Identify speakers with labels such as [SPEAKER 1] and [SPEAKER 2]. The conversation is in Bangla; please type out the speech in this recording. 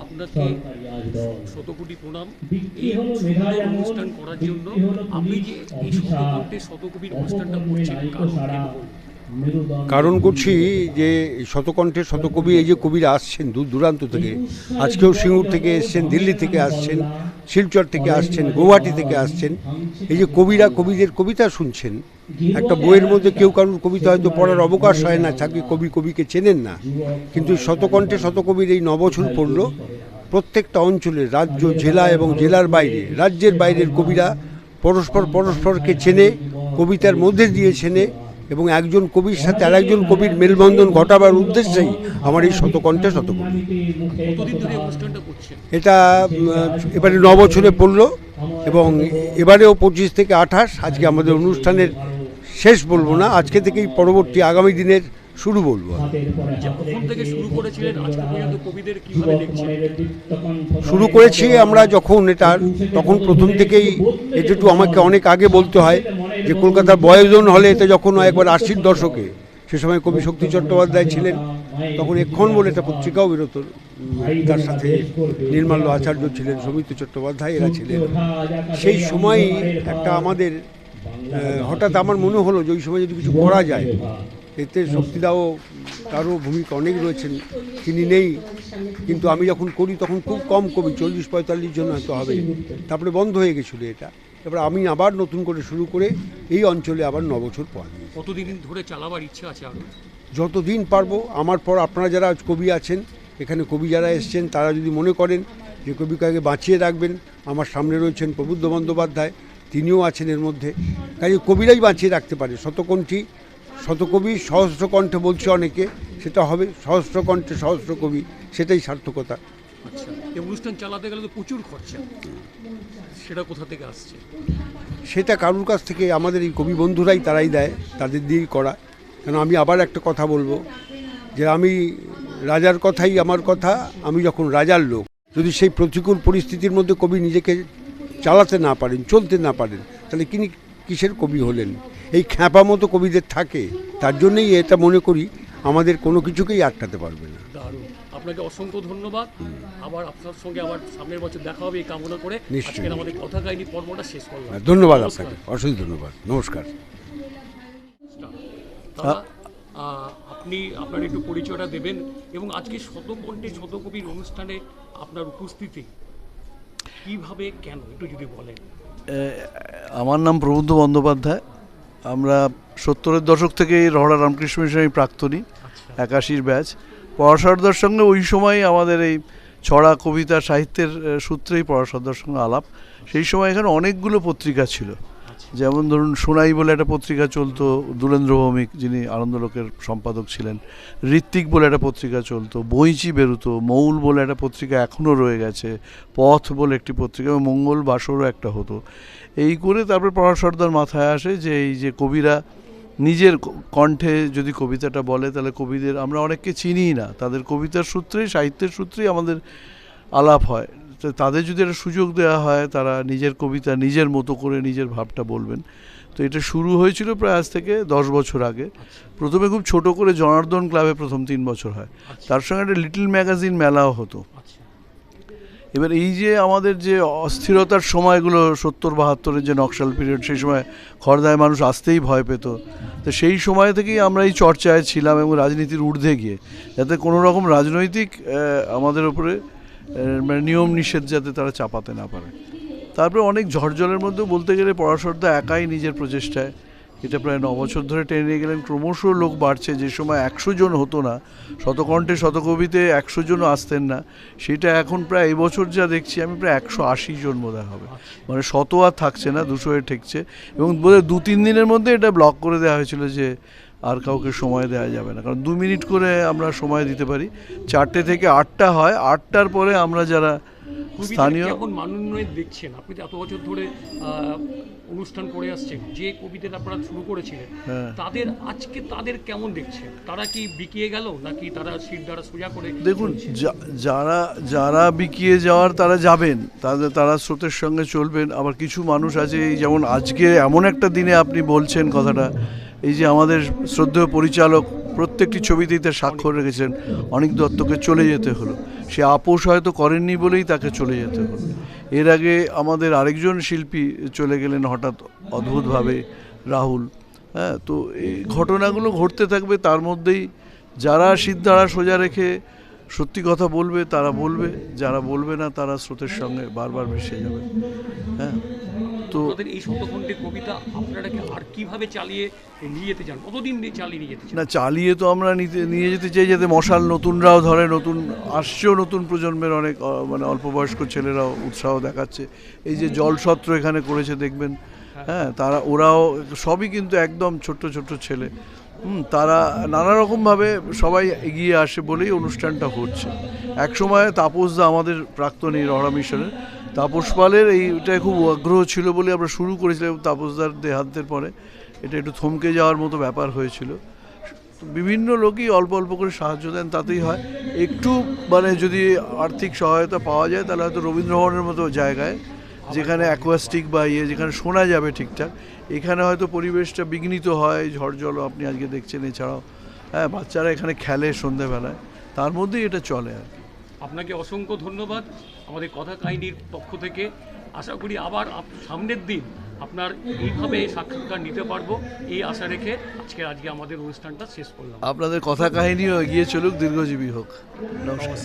[SPEAKER 1] আপনাকে শতকোটি প্রণাম এই সুন্দর অনুষ্ঠান করার জন্য। আপনি যে এই শতকণ্ঠে শতকবির অনুষ্ঠানটা করছেন
[SPEAKER 2] কারণ করছি যে শতকণ্ঠে শতকবি এই যে কবিরা আসছেন দূর দূরান্ত থেকে, আজকেও সিঙ্গুর থেকে এসছেন, দিল্লি থেকে আসছেন, শিলচর থেকে আসছেন, গৌহাটি থেকে আসছেন। এই যে কবিরা কবিদের কবিতা শুনছেন, একটা বইয়ের মধ্যে কেউ কারোর কবিতা হয়তো পড়ার অবকাশ হয় না, থাকে কবি কবিকে চেনেন না, কিন্তু শতকণ্ঠে শতকবির এই 9 বছর পড়ল। প্রত্যেকটা অঞ্চলের, রাজ্য, জেলা এবং জেলার বাইরে, রাজ্যের বাইরের কবিরা পরস্পরকে চেনে, কবিতার মধ্যে দিয়ে চেনে, এবং একজন কবির সাথে আর একজন কবির মেলবন্ধন ঘটাবার উদ্দেশ্যেই আমার এই শতকণ্ঠে শতকবি। এটা এবারে 9 বছরে পড়ল, এবং এবারেও 25 থেকে 28 আজকে আমাদের অনুষ্ঠানের শেষ বলবো না, আজকে থেকেই পরবর্তী আগামী দিনের শুরু বলবো। শুরু করেছি আমরা যখন তখন প্রথম থেকেই এটা একটু আমাকে অনেক আগে বলতে হয় যে কলকাতার বয়জন হলে এতে যখন একবার 80-র দশকে, সে সময় কবি শক্তি চট্টোপাধ্যায় ছিলেন, তখন এক্ষণ বলে একটা পত্রিকাও বেরোতো, তার সাথে নির্মাল্য আচার্য ছিলেন, সৌমিত্র চট্টোপাধ্যায় এরা ছিলেন। সেই সময়ই একটা আমাদের হঠাৎ আমার মনে হলো যে ওই সময় যদি কিছু করা যায়, এতে শক্তিদাও তারও ভূমিকা অনেক রয়েছেন, তিনি নেই, কিন্তু আমি যখন করি তখন খুব কম কবি, 40-45 জন হয়তো হবে, তারপরে বন্ধ হয়ে গেছিলো এটা। এবার আমি আবার নতুন করে শুরু করে এই অঞ্চলে আবার 9 বছর পর।
[SPEAKER 1] কতদিন ধরে চালাবার ইচ্ছা আছে? আরও
[SPEAKER 2] যতদিন পারবো। আমার পর আপনারা যারা কবি আছেন, এখানে কবি যারা এসছেন, তারা যদি মনে করেন যে কবিকে বাঁচিয়ে রাখবেন, আমার সামনে রয়েছেন প্রবুদ্ধ বন্দ্যোপাধ্যায়, তিনিও আছেন এর মধ্যে, কাজে কবিরাই বাঁচিয়ে রাখতে পারে। শতকণ্ঠী শতকবি, সহস্র কণ্ঠে বলছে অনেকে, সেটা হবে সহস্র কণ্ঠে সহস্র কবি, সেটাই সার্থকতা।
[SPEAKER 1] আচ্ছা, এই অনুষ্ঠান চালাতে গেলে তো প্রচুর খরচা, সেটা কোথা থেকে আসছে?
[SPEAKER 2] সেটা কারুর কাছ থেকে, আমাদের এই কবি বন্ধুরাই তারাই দেয়, তাদের দিয়েই করা। কেন আমি আবার একটা কথা বলবো, যে আমি রাজার কথাই আমার কথা, আমি যখন রাজার লোক, যদি সেই প্রতিকূল পরিস্থিতির মধ্যে কবি নিজেকে চালাতে না পারেন, চলতে না পারেন, তাহলে তিনি কিসের কবি হলেন? এই খ্যাপা মতো কবিদের থাকে, তার জন্যই এটা মনে করি আমাদের কোনো কিছুকেই আটকাতে পারবে না।
[SPEAKER 1] দারুণ, আপনাকে অসংখ্য ধন্যবাদ। আবার আপনার সঙ্গে আবার সামনের বছর দেখা হবে এই কামনা করে
[SPEAKER 2] নিশ্চয়ই
[SPEAKER 1] আমাদের কথা কাহিনী পর্বটা শেষ করলাম।
[SPEAKER 2] ধন্যবাদ আপনাকে, অসংখ্য ধন্যবাদ, নমস্কার।
[SPEAKER 1] আপনি আপনার একটু পরিচয়টা দেবেন, এবং আজকে শতকণ্ঠে শতকবির অনুষ্ঠানে আপনার উপস্থিতি কিভাবে, কেন, একটু যদি বলেন।
[SPEAKER 3] আমার নাম প্রবুদ্ধ বন্দ্যোপাধ্যায়। আমরা 70-এর দশক থেকেই রহড়া রামকৃষ্ণ মিশনের প্রাক্তনী, 81-র ব্যাচ। পরাশরদার সঙ্গে ওই সময় আমাদের এই ছড়া, কবিতা, সাহিত্যের সূত্রেই পরাশরদার সঙ্গে আলাপ। সেই সময় এখানে অনেকগুলো পত্রিকা ছিল, যেমন ধরুন সোনাই বলে একটা পত্রিকা চলতো, দুলেন্দ্র ভৌমিক যিনি আনন্দলোকের সম্পাদক ছিলেন, ঋত্বিক বলে একটা পত্রিকা চলতো, বইচি বেরোতো, মৌল বলে একটা পত্রিকা এখনও রয়ে গেছে, পথ বলে একটি পত্রিকা, মঙ্গল বাসরও একটা হতো। এই করে তারপরে পরাশরদার মাথায় আসে যে এই যে কবিরা নিজের কণ্ঠে যদি কবিতাটা বলে, তাহলে কবিদের আমরা অনেককে চিনিই না, তাদের কবিতার সূত্রেই, সাহিত্যের সূত্রেই আমাদের আলাপ হয়। তাদের যদি একটা সুযোগ দেওয়া হয়, তারা নিজের কবিতা নিজের মতো করে নিজের ভাবটা বলবেন। তো এটা শুরু হয়েছিল প্রায় আজ থেকে 10 বছর আগে। প্রথমে খুব ছোট করে জনার্দন ক্লাবে প্রথম 3 বছর হয়, তার সঙ্গে একটা লিটল ম্যাগাজিন মেলাও হতো। এবার এই যে আমাদের যে অস্থিরতার সময়গুলো, 70-72-এর যে নকশাল পিরিয়ড, সেই সময় খড়দায় মানুষ আসতেই ভয় পেত, তো সেই সময় থেকেই আমরা এই চর্চায় ছিলাম, এবং রাজনীতির ঊর্ধ্বে গিয়ে যাতে কোনো রকম রাজনৈতিক আমাদের উপরে মানে নিয়ম নিষেধ যাতে তারা চাপাতে না পারে। তারপরে অনেক ঝড়জলের মধ্যে বলতে গেলে পরাশরদা একাই নিজের প্রচেষ্টায় এটা প্রায় 9 বছর ধরে টেনে নিয়ে গেলেন। ক্রমশ লোক বাড়ছে, যে সময় 100 জন হতো না, শতকণ্ঠে শতকবিতে 100 জনও আসতেন না, সেটা এখন প্রায় এই বছর যা দেখছি আমি প্রায় 180 জন বোধহয় হবে, মানে 100 আর থাকছে না, 200-এ ঠেকছে। এবং বোধহয় 2-3 দিনের মধ্যে এটা ব্লক করে দেওয়া হয়েছিল যে আর কাউকে সময় দেওয়া যাবে না, কারণ 2 মিনিট করে আমরা সময় দিতে পারি। 4টে থেকে 8টা হয়, 8টার পরে আমরা যারা স্থানীয়
[SPEAKER 1] মানোন্নয়ন দেখছেন, আপনি এত বছর ধরে অনুষ্ঠান করে আসছেন, যে কবিদের আপনারা শুরু করেছিলেন, তাদের আজকে তাদের কেমন দেখছেন? তারা কি বিকিয়ে গেল, নাকি তারা সিট দ্বারা সোজা করে?
[SPEAKER 3] দেখুন, যারা বিকিয়ে যাওয়ার তারা যাবেন, তারা স্রোতের সঙ্গে চলবেন। আবার কিছু মানুষ আছে, যেমন আজকে এমন একটা দিনে আপনি বলছেন কথাটা, এই যে আমাদের শ্রদ্ধেয় পরিচালক প্রত্যেকটি ছবিতেই তার স্বাক্ষর রেখেছেন। অনিক দত্তকে চলে যেতে হলো, সে আপোষ হয়তো করেননি বলেই তাকে চলে যেতে হলো। এর আগে আমাদের আরেকজন শিল্পী চলে গেলেন হঠাৎ অদ্ভুতভাবে, রাহুল। হ্যাঁ, তো এই ঘটনাগুলো ঘটতে থাকবে, তার মধ্যেই যারা সিদ্ধারা সোজা রেখে সত্যি কথা বলবে তারা বলবে, যারা বলবে না তারা স্রোতের সঙ্গে বারবার ভেসে যাবে। হ্যাঁ, তো
[SPEAKER 1] আপনাদের এই শতখণ্ডের কবিতা আপনারা কি আর কিভাবে চালিয়ে নিয়ে যেতে চান, কতদিন দিয়ে চালিয়ে নিয়ে যেতে চান?
[SPEAKER 3] না, চালিয়ে তো আমরা নিয়ে যেতে চাই যাতে মশাল নতুনরাও ধরে, আসছেও নতুন প্রজন্মের অনেক মানে অল্প বয়স্ক ছেলেরাও উৎসাহ দেখাচ্ছে। এই যে জলসত্র এখানে করেছে দেখবেন, হ্যাঁ, ওরাও সবই কিন্তু একদম ছোট্ট ছোট্ট ছেলে। তারা নানা রকমভাবে সবাই এগিয়ে আসে বলেই অনুষ্ঠানটা হচ্ছে। একসময় তাপসদা, আমাদের প্রাক্তনী রহড়া মিশনের তাপস পালের এইটায় খুব আগ্রহ ছিল বলে আমরা শুরু করেছিলাম। তাপসদার দেহান্তের পরে এটা একটু থমকে যাওয়ার মতো ব্যাপার হয়েছিল। বিভিন্ন লোকই অল্প অল্প করে সাহায্য দেন, তাতেই হয়। একটু মানে যদি আর্থিক সহায়তা পাওয়া যায় তাহলে হয়তো রবীন্দ্রভবনের মতো জায়গায়, যেখানে অ্যাকোয়াস্টিক বা যেখানে শোনা যাবে ঠিকঠাক, এখানে হয়তো পরিবেশটা বিঘ্নিত হয়, ঝড় জলও আপনি আজকে দেখছেন। এছাড়াও হ্যাঁ, বাচ্চারা এখানে খেলে সন্ধ্যেবেলায়, তার মধ্যেই এটা চলে আর কি।
[SPEAKER 1] আপনাকে অসংখ্য ধন্যবাদ আমাদের কথা কাহিনীর পক্ষ থেকে। আশা করি আবার সামনের দিন আপনার এইভাবে সাক্ষাৎকার নিতে পারবো, এই আশা রেখে আজকে আমাদের অনুষ্ঠানটা শেষ করলাম।
[SPEAKER 3] আপনাদের কথা কাহিনীও এগিয়ে চলুক, দীর্ঘজীবী হোক। নমস্কার।